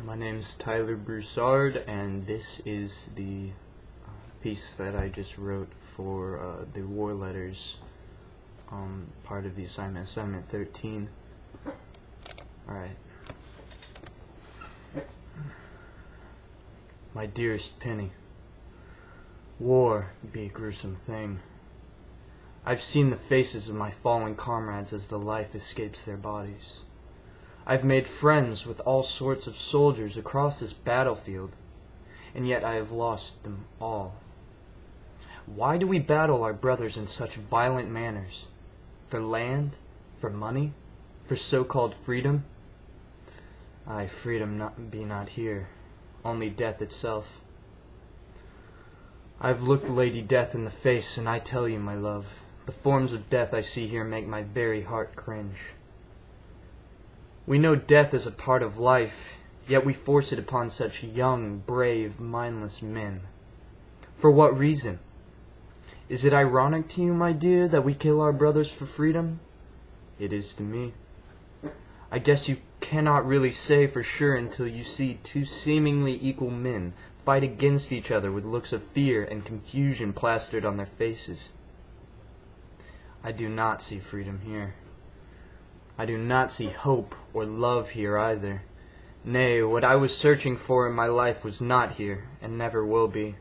My name's Tyler Broussard, and this is the piece that I just wrote for the war letters, part of the assignment 13. Alright. My dearest Penny, war be a gruesome thing. I've seen the faces of my fallen comrades as the life escapes their bodies. I've made friends with all sorts of soldiers across this battlefield, and yet I have lost them all. Why do we battle our brothers in such violent manners? For land? For money? For so-called freedom? Aye, freedom be not here, only death itself. I've looked Lady Death in the face, and I tell you, my love, the forms of death I see here make my very heart cringe. We know death is a part of life, yet we force it upon such young, brave, mindless men. For what reason? Is it ironic to you, my dear, that we kill our brothers for freedom? It is to me. I guess you cannot really say for sure until you see two seemingly equal men fight against each other with looks of fear and confusion plastered on their faces. I do not see freedom here. I do not see hope or love here either. Nay, what I was searching for in my life was not here, and never will be.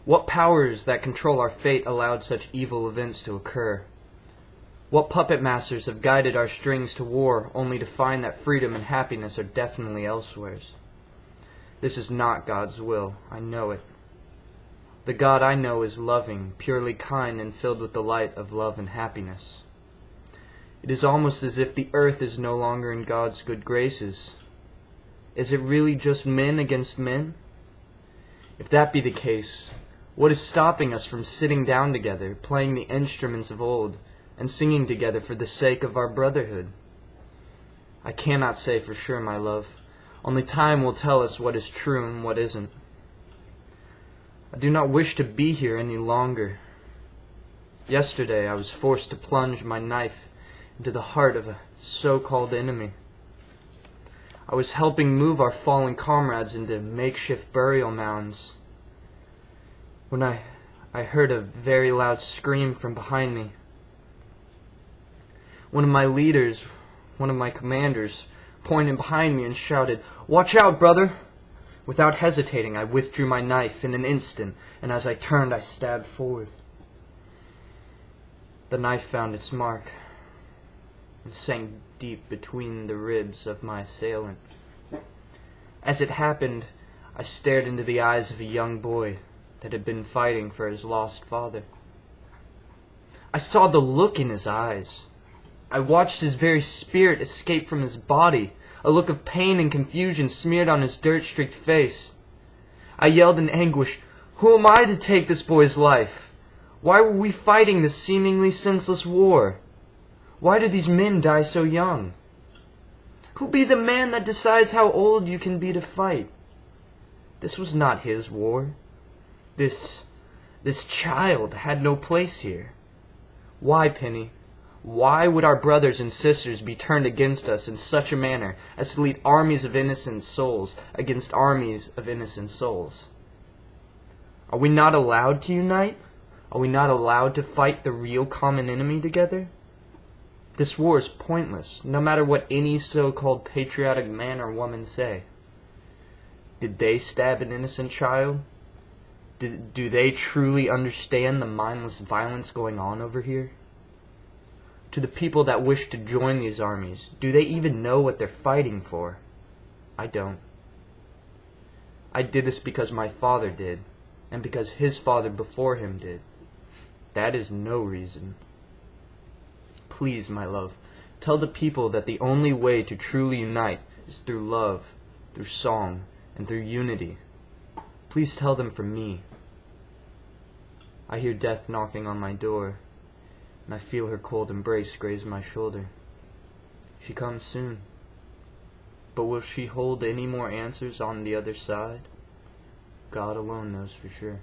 What powers that control our fate allowed such evil events to occur? What puppet masters have guided our strings to war only to find that freedom and happiness are definitely elsewheres? This is not God's will, I know it. The God I know is loving, purely kind, and filled with the light of love and happiness. It is almost as if the earth is no longer in God's good graces. Is it really just men against men? If that be the case, what is stopping us from sitting down together, playing the instruments of old, and singing together for the sake of our brotherhood? I cannot say for sure, my love. Only time will tell us what is true and what isn't. I do not wish to be here any longer. Yesterday I was forced to plunge my knife into the heart of a so-called enemy. I was helping move our fallen comrades into makeshift burial mounds when I heard a very loud scream from behind me. One of my leaders, one of my commanders, pointed behind me and shouted, "Watch out, brother!" Without hesitating, I withdrew my knife in an instant, and as I turned, I stabbed forward. The knife found its mark and sank deep between the ribs of my assailant. As it happened, I stared into the eyes of a young boy that had been fighting for his lost father. I saw the look in his eyes. I watched his very spirit escape from his body, a look of pain and confusion smeared on his dirt-streaked face. I yelled in anguish, "Who am I to take this boy's life? Why were we fighting this seemingly senseless war? Why do these men die so young? Who be the man that decides how old you can be to fight? This was not his war. This child had no place here. Why, Penny? Why would our brothers and sisters be turned against us in such a manner as to lead armies of innocent souls against armies of innocent souls? Are we not allowed to unite? Are we not allowed to fight the real common enemy together? This war is pointless, no matter what any so-called patriotic man or woman say. Did they stab an innocent child? Do they truly understand the mindless violence going on over here? To the people that wish to join these armies, do they even know what they're fighting for? I don't. I did this because my father did, and because his father before him did. That is no reason. Please, my love, tell the people that the only way to truly unite is through love, through song, and through unity. Please tell them from me. I hear death knocking on my door, and I feel her cold embrace graze my shoulder. She comes soon. But will she hold any more answers on the other side? God alone knows for sure.